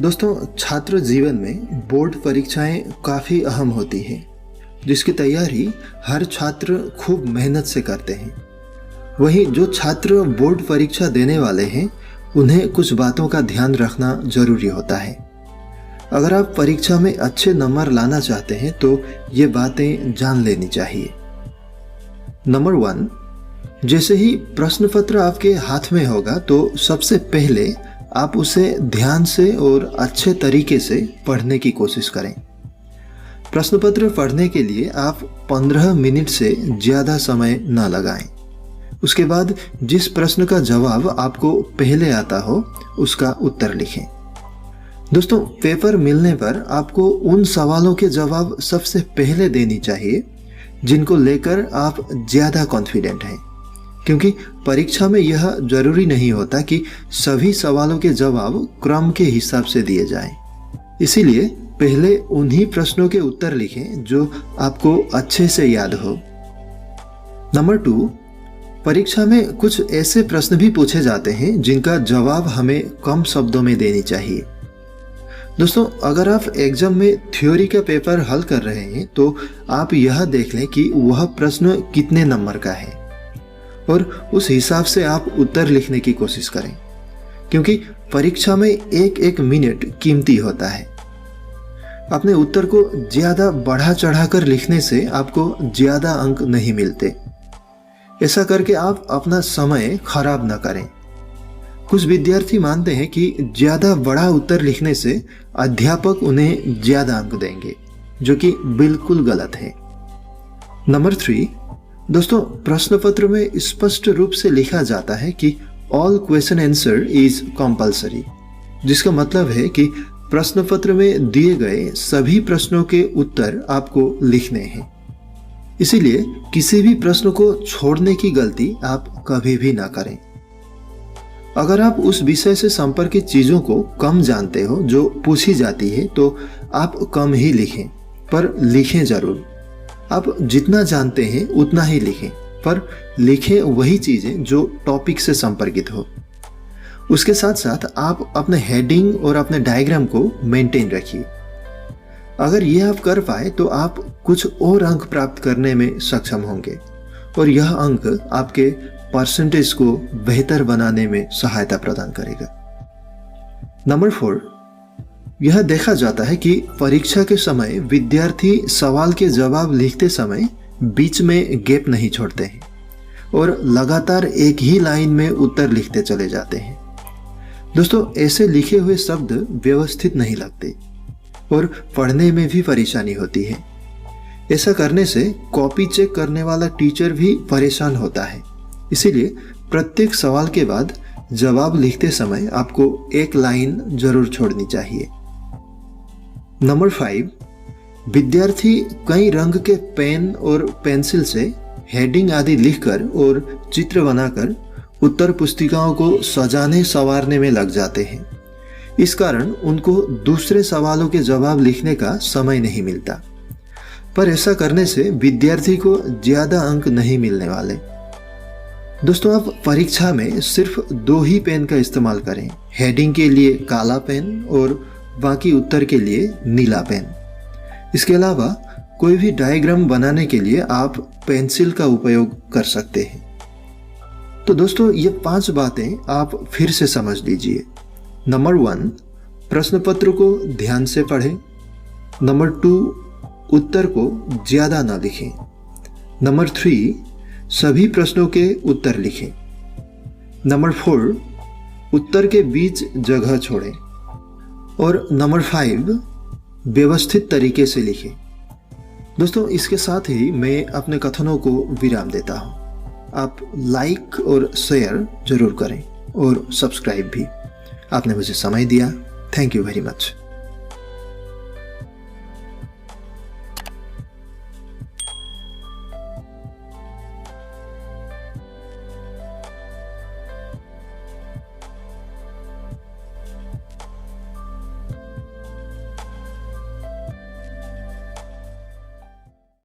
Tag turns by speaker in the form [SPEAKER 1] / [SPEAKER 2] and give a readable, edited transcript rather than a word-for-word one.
[SPEAKER 1] दोस्तों, छात्र जीवन में बोर्ड परीक्षाएं काफ़ी अहम होती हैं, जिसकी तैयारी हर छात्र खूब मेहनत से करते हैं। वहीं जो छात्र बोर्ड परीक्षा देने वाले हैं, उन्हें कुछ बातों का ध्यान रखना जरूरी होता है। अगर आप परीक्षा में अच्छे नंबर लाना चाहते हैं तो ये बातें जान लेनी चाहिए। नंबर 1, जैसे ही प्रश्न पत्र आपके हाथ में होगा तो सबसे पहले आप उसे ध्यान से और अच्छे तरीके से पढ़ने की कोशिश करें। प्रश्न पत्र पढ़ने के लिए आप 15 मिनट से ज़्यादा समय न लगाएं। उसके बाद जिस प्रश्न का जवाब आपको पहले आता हो उसका उत्तर लिखें। दोस्तों, पेपर मिलने पर आपको उन सवालों के जवाब सबसे पहले देनी चाहिए जिनको लेकर आप ज़्यादा कॉन्फिडेंट हैं, क्योंकि परीक्षा में यह जरूरी नहीं होता कि सभी सवालों के जवाब क्रम के हिसाब से दिए जाएं। इसीलिए पहले उन्हीं प्रश्नों के उत्तर लिखें जो आपको अच्छे से याद हो। नंबर 2, परीक्षा में कुछ ऐसे प्रश्न भी पूछे जाते हैं जिनका जवाब हमें कम शब्दों में देनी चाहिए। दोस्तों, अगर आप एग्जाम में थ्योरी का पेपर हल कर रहे हैं तो आप यह देख लें कि वह प्रश्न कितने नंबर का है और उस हिसाब से आप उत्तर लिखने की कोशिश करें, क्योंकि परीक्षा में एक एक मिनट कीमती होता है। अपने उत्तर को ज़्यादा बढ़ा चढ़ाकर लिखने से आपको ज़्यादा अंक नहीं मिलते। ऐसा करके आप अपना समय खराब न करें। कुछ विद्यार्थी मानते हैं कि ज़्यादा बड़ा उत्तर लिखने से अध्यापक उन्हें ज़्यादा अंक देंगे, जो कि बिल्कुल गलत है। नंबर 3, दोस्तों, प्रश्न पत्र में स्पष्ट रूप से लिखा जाता है कि all question answer is compulsory, जिसका मतलब है कि प्रश्न पत्र में दिए गए सभी प्रश्नों के उत्तर आपको लिखने हैं। इसीलिए किसी भी प्रश्न को छोड़ने की गलती आप कभी भी ना करें। अगर आप उस विषय से संपर्कित चीज़ों को कम जानते हो जो पूछी जाती है तो आप कम ही लिखें, पर लिखें जरूर। आप जितना जानते हैं उतना ही लिखें, पर लिखें वही चीज़ें जो टॉपिक से संपर्कित हो। उसके साथ साथ आप अपने हेडिंग और अपने डायग्राम को मेंटेन रखिए। अगर ये आप कर पाए तो आप कुछ और अंक प्राप्त करने में सक्षम होंगे और यह अंक आपके परसेंटेज को बेहतर बनाने में सहायता प्रदान करेगा। नंबर 4, यह देखा जाता है कि परीक्षा के समय विद्यार्थी सवाल के जवाब लिखते समय बीच में गैप नहीं छोड़ते हैं और लगातार एक ही लाइन में उत्तर लिखते चले जाते हैं। दोस्तों, ऐसे लिखे हुए शब्द व्यवस्थित नहीं लगते और पढ़ने में भी परेशानी होती है। ऐसा करने से कॉपी चेक करने वाला टीचर भी परेशान होता है। इसीलिए प्रत्येक सवाल के बाद जवाब लिखते समय आपको एक लाइन जरूर छोड़नी चाहिए। नंबर 5, विद्यार्थी कई रंग के पेन और पेंसिल से हेडिंग आदि लिखकर और चित्र बनाकर उत्तर पुस्तिकाओं को सजाने संवारने में लग जाते हैं। इस कारण उनको दूसरे सवालों के जवाब लिखने का समय नहीं मिलता, पर ऐसा करने से विद्यार्थी को ज़्यादा अंक नहीं मिलने वाले। दोस्तों, आप परीक्षा में सिर्फ 2 ही पेन का इस्तेमाल करें, हेडिंग के लिए काला पेन और बाकी उत्तर के लिए नीला पेन। इसके अलावा कोई भी डायग्राम बनाने के लिए आप पेंसिल का उपयोग कर सकते हैं। तो दोस्तों, ये 5 बातें आप फिर से समझ लीजिए। नंबर 1, प्रश्न पत्र को ध्यान से पढ़ें। नंबर 2, उत्तर को ज़्यादा ना लिखें। नंबर 3, सभी प्रश्नों के उत्तर लिखें। नंबर 4, उत्तर के बीच जगह छोड़ें। और नंबर 5, व्यवस्थित तरीके से लिखें। दोस्तों, इसके साथ ही मैं अपने कथनों को विराम देता हूँ। आप लाइक और शेयर जरूर करें और सब्सक्राइब भी। आपने मुझे समय दिया, थैंक यू वेरी मच।